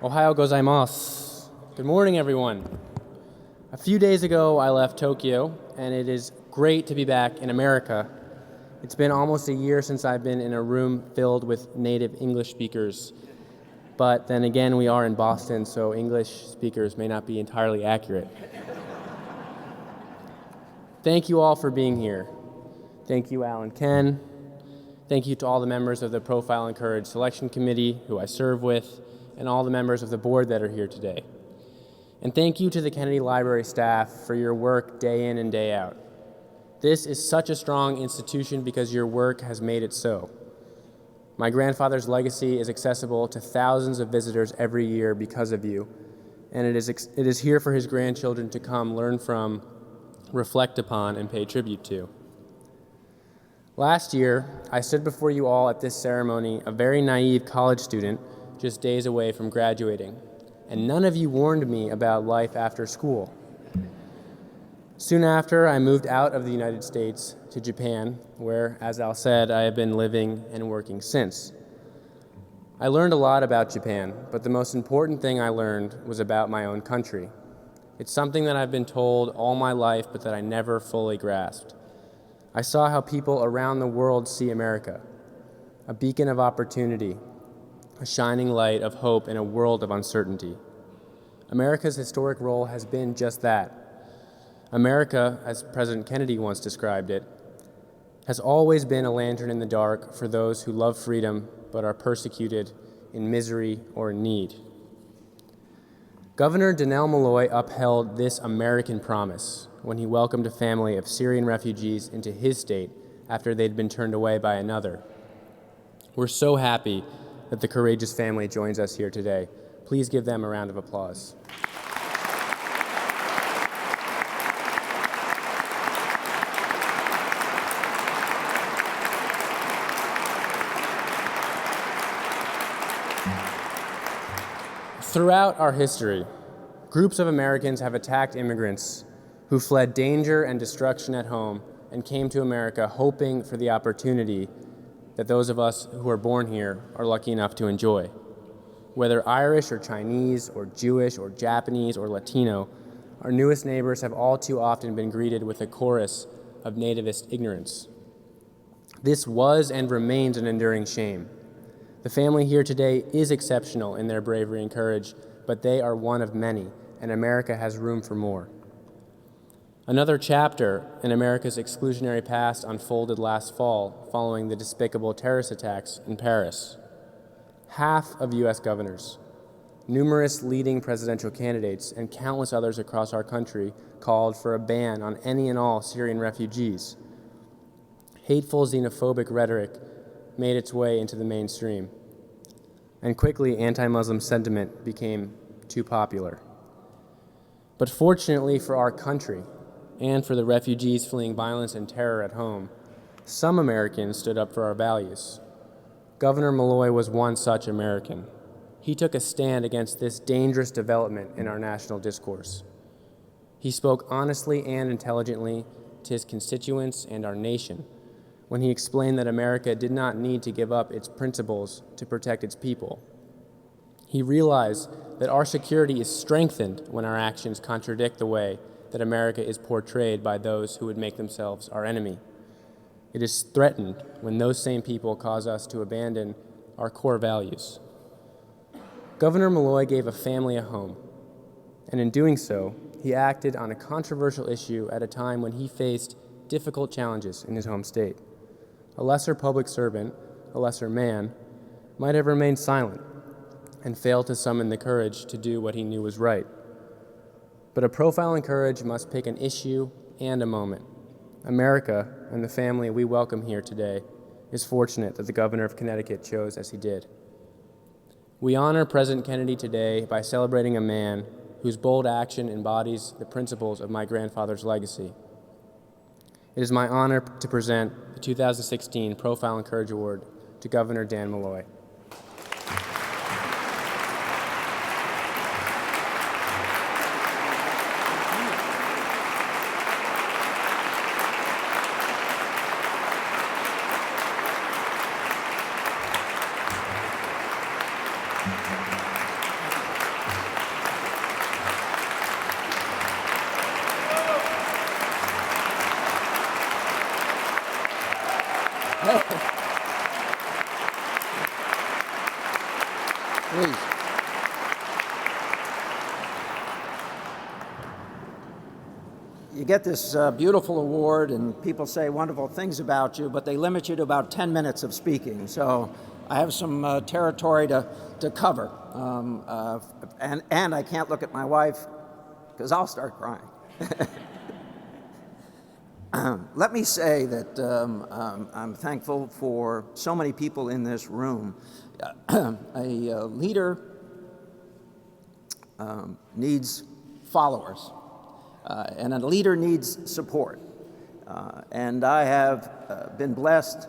Ohayo gozaimasu. Good morning, everyone. A few days ago, I left Tokyo, and it is great to be back in America. It's been almost a year since I've been in a room filled with native English speakers. But then again, we are in Boston, so English speakers may not be entirely accurate. Thank you all for being here. Thank you, Al and Ken. Thank you to all the members of the Profile and Courage Selection Committee, who I serve with, and all the members of the board that are here today. And thank you to the Kennedy Library staff for your work day in and day out. This is such a strong institution because your work has made it so. My grandfather's legacy is accessible to thousands of visitors every year because of you, and it is here for his grandchildren to come, learn from, reflect upon, and pay tribute to. Last year, I stood before you all at this ceremony, a very naive college student, just days away from graduating, and none of you warned me about life after school. Soon after, I moved out of the United States to Japan, where, as Al said, I have been living and working since. I learned a lot about Japan, but the most important thing I learned was about my own country. It's something that I've been told all my life, but that I never fully grasped. I saw how people around the world see America, a beacon of opportunity, a shining light of hope in a world of uncertainty. America's historic role has been just that. America, as President Kennedy once described it, has always been a lantern in the dark for those who love freedom but are persecuted in misery or in need. Governor Dannel Malloy upheld this American promise when he welcomed a family of Syrian refugees into his state after they'd been turned away by another. We're so happy that the courageous family joins us here today. Please give them a round of applause. Throughout our history, groups of Americans have attacked immigrants who fled danger and destruction at home and came to America hoping for the opportunity that those of us who are born here are lucky enough to enjoy. Whether Irish or Chinese or Jewish or Japanese or Latino, our newest neighbors have all too often been greeted with a chorus of nativist ignorance. This was and remains an enduring shame. The family here today is exceptional in their bravery and courage, but they are one of many, and America has room for more. Another chapter in America's exclusionary past unfolded last fall following the despicable terrorist attacks in Paris. Half of U.S. governors, numerous leading presidential candidates, and countless others across our country called for a ban on any and all Syrian refugees. Hateful xenophobic rhetoric made its way into the mainstream, and quickly anti-Muslim sentiment became too popular. But fortunately for our country, and for the refugees fleeing violence and terror at home, some Americans stood up for our values. Governor Malloy was one such American. He took a stand against this dangerous development in our national discourse. He spoke honestly and intelligently to his constituents and our nation when he explained that America did not need to give up its principles to protect its people. He realized that our security is strengthened when our actions contradict the way that America is portrayed by those who would make themselves our enemy. It is threatened when those same people cause us to abandon our core values. Governor Malloy gave a family a home, and in doing so, he acted on a controversial issue at a time when he faced difficult challenges in his home state. A lesser public servant, a lesser man, might have remained silent and failed to summon the courage to do what he knew was right. But a profile in courage must pick an issue and a moment. America and the family we welcome here today is fortunate that the governor of Connecticut chose as he did. We honor President Kennedy today by celebrating a man whose bold action embodies the principles of my grandfather's legacy. It is my honor to present the 2016 Profile in Courage Award to Governor Dan Malloy. Please. You get this beautiful award, and people say wonderful things about you, but they limit you to about 10 minutes of speaking. So I have some territory to cover. And I can't look at my wife because I'll start crying. Let me say that I'm thankful for so many people in this room. A leader needs followers. And a leader needs support. And I have been blessed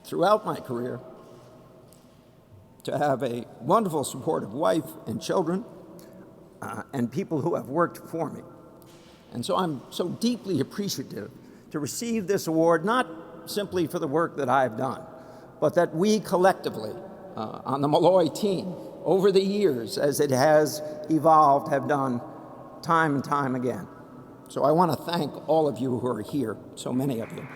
throughout my career to have a wonderful, supportive wife and children and people who have worked for me. And so I'm so deeply appreciative to receive this award, not simply for the work that I've done, but that we collectively on the Malloy team over the years, as it has evolved, have done time and time again. So I want to thank all of you who are here, so many of you.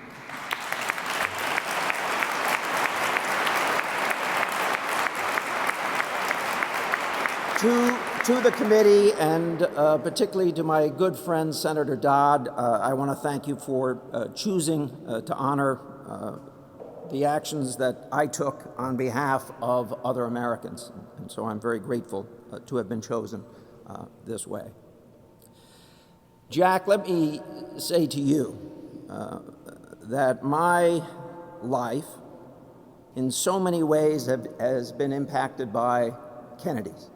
To the committee, and particularly to my good friend, Senator Dodd, I want to thank you for choosing to honor the actions that I took on behalf of other Americans. And so I'm very grateful to have been chosen this way. Jack, let me say to you that my life in so many ways has been impacted by Kennedy's.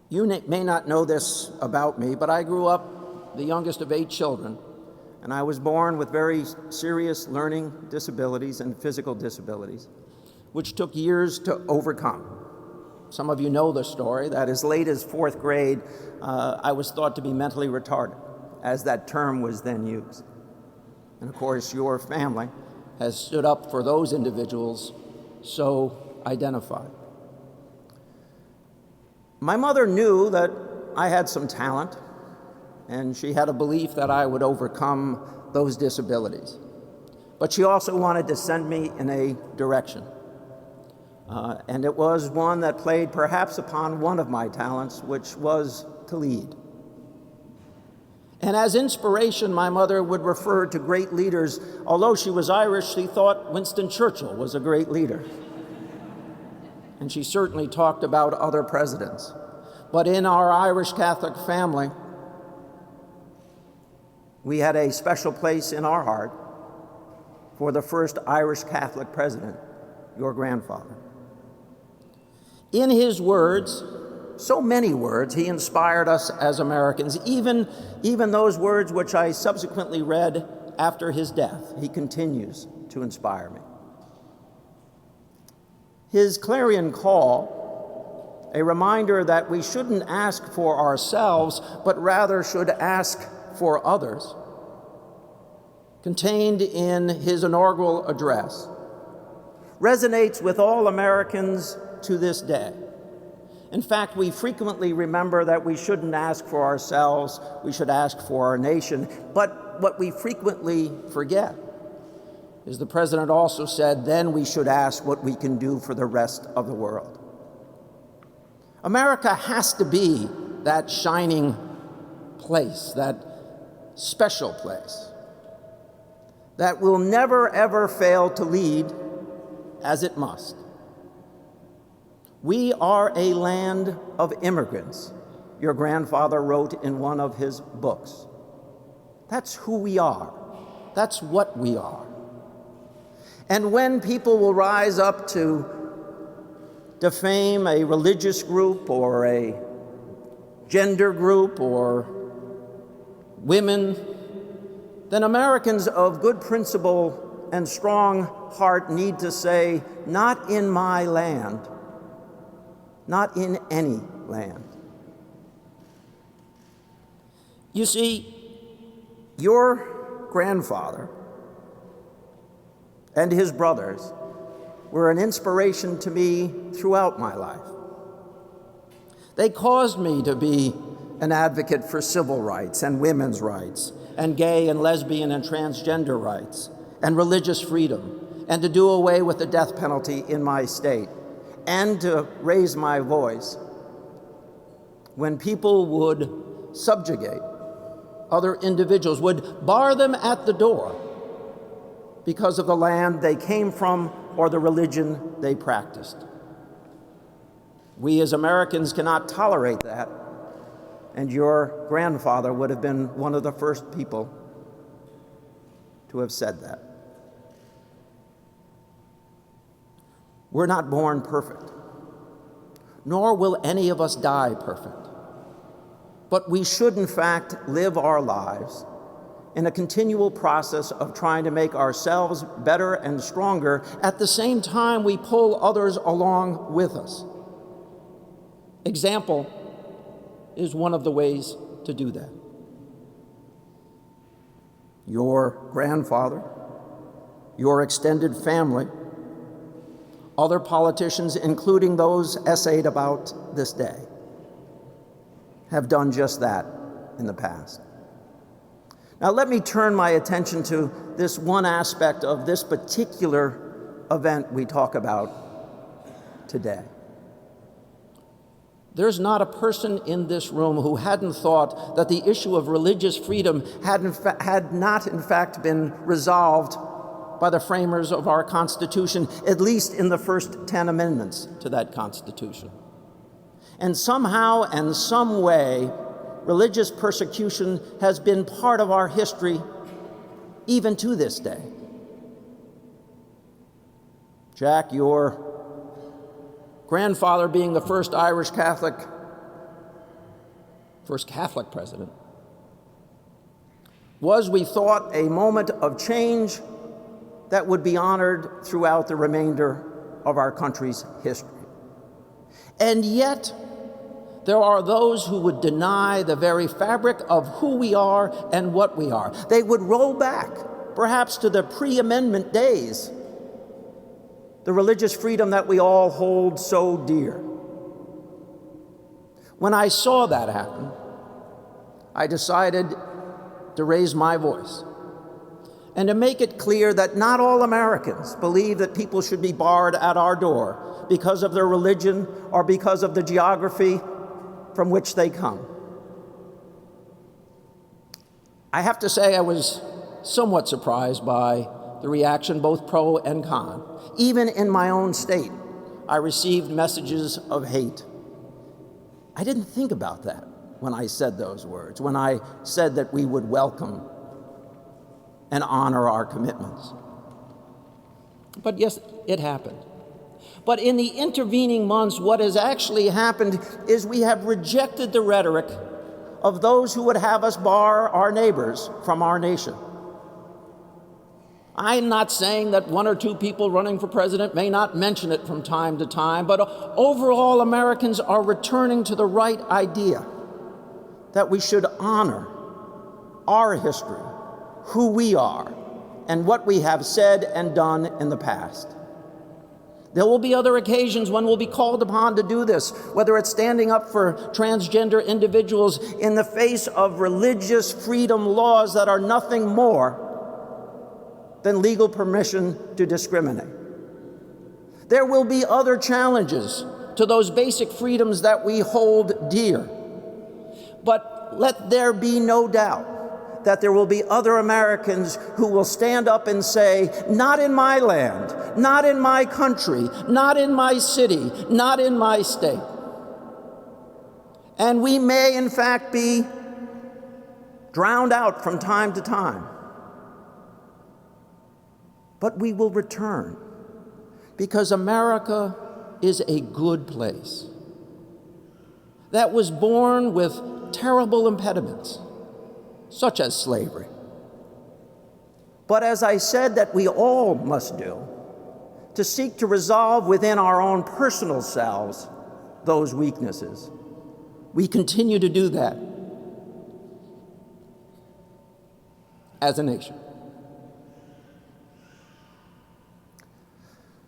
You may not know this about me, but I grew up the youngest of 8 children, and I was born with very serious learning disabilities and physical disabilities, which took years to overcome. Some of you know the story, that as late as 4th grade, I was thought to be mentally retarded, as that term was then used. And of course, your family has stood up for those individuals so identified. My mother knew that I had some talent, and she had a belief that I would overcome those disabilities. But she also wanted to send me in a direction. And it was one that played perhaps upon one of my talents, which was to lead. And as inspiration, my mother would refer to great leaders. Although she was Irish, she thought Winston Churchill was a great leader. And she certainly talked about other presidents. But in our Irish Catholic family, we had a special place in our heart for the first Irish Catholic president, your grandfather. In his words, so many words, he inspired us as Americans, even those words which I subsequently read after his death. He continues to inspire me. His clarion call, a reminder that we shouldn't ask for ourselves, but rather should ask for others, contained in his inaugural address, resonates with all Americans to this day. In fact, we frequently remember that we shouldn't ask for ourselves, we should ask for our nation. But what we frequently forget is the president also said, then we should ask what we can do for the rest of the world. America has to be that shining place, that special place, that will never, ever fail to lead as it must. We are a land of immigrants, your grandfather wrote in one of his books. That's who we are. That's what we are. And when people will rise up to defame a religious group or a gender group or women, then Americans of good principle and strong heart need to say, not in my land, not in any land. You see, your grandfather and his brothers were an inspiration to me throughout my life. They caused me to be an advocate for civil rights and women's rights and gay and lesbian and transgender rights and religious freedom and to do away with the death penalty in my state and to raise my voice when people would subjugate other individuals, would bar them at the door because of the land they came from or the religion they practiced. We as Americans cannot tolerate that, and your grandfather would have been one of the first people to have said that. We're not born perfect, nor will any of us die perfect. But we should, in fact, live our lives in a continual process of trying to make ourselves better and stronger. At the same time, we pull others along with us. Example is one of the ways to do that. Your grandfather, your extended family, other politicians, including those essayed about this day, have done just that in the past. Now let me turn my attention to this one aspect of this particular event we talk about today. There's not a person in this room who hadn't thought that the issue of religious freedom had not in fact been resolved by the framers of our Constitution, at least in the first 10 amendments to that Constitution. And somehow and some way, religious persecution has been part of our history even to this day. Jack, your grandfather being the first Catholic president, was, we thought, a moment of change that would be honored throughout the remainder of our country's history. And yet, there are those who would deny the very fabric of who we are and what we are. They would roll back, perhaps to the pre-amendment days, the religious freedom that we all hold so dear. When I saw that happen, I decided to raise my voice and to make it clear that not all Americans believe that people should be barred at our door because of their religion or because of the geography from which they come. I have to say I was somewhat surprised by the reaction, both pro and con. Even in my own state, I received messages of hate. I didn't think about that when I said those words, when I said that we would welcome and honor our commitments. But yes, it happened. But in the intervening months, what has actually happened is we have rejected the rhetoric of those who would have us bar our neighbors from our nation. I'm not saying that one or two people running for president may not mention it from time to time, but overall Americans are returning to the right idea that we should honor our history, who we are, and what we have said and done in the past. There will be other occasions when we'll be called upon to do this, whether it's standing up for transgender individuals in the face of religious freedom laws that are nothing more than legal permission to discriminate. There will be other challenges to those basic freedoms that we hold dear. But let there be no doubt that there will be other Americans who will stand up and say, not in my land, not in my country, not in my city, not in my state. And we may, in fact, be drowned out from time to time. But we will return, because America is a good place that was born with terrible impediments, such as slavery. But as I said, that we all must do, to seek to resolve within our own personal selves those weaknesses. We continue to do that as a nation.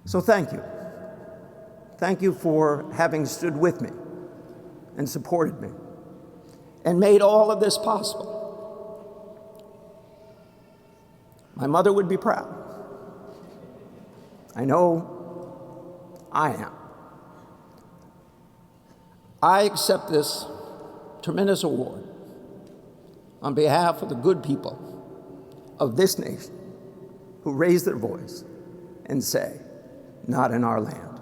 So thank you. Thank you for having stood with me and supported me and made all of this possible. My mother would be proud. I know I am. I accept this tremendous award on behalf of the good people of this nation who raise their voice and say, not in our land.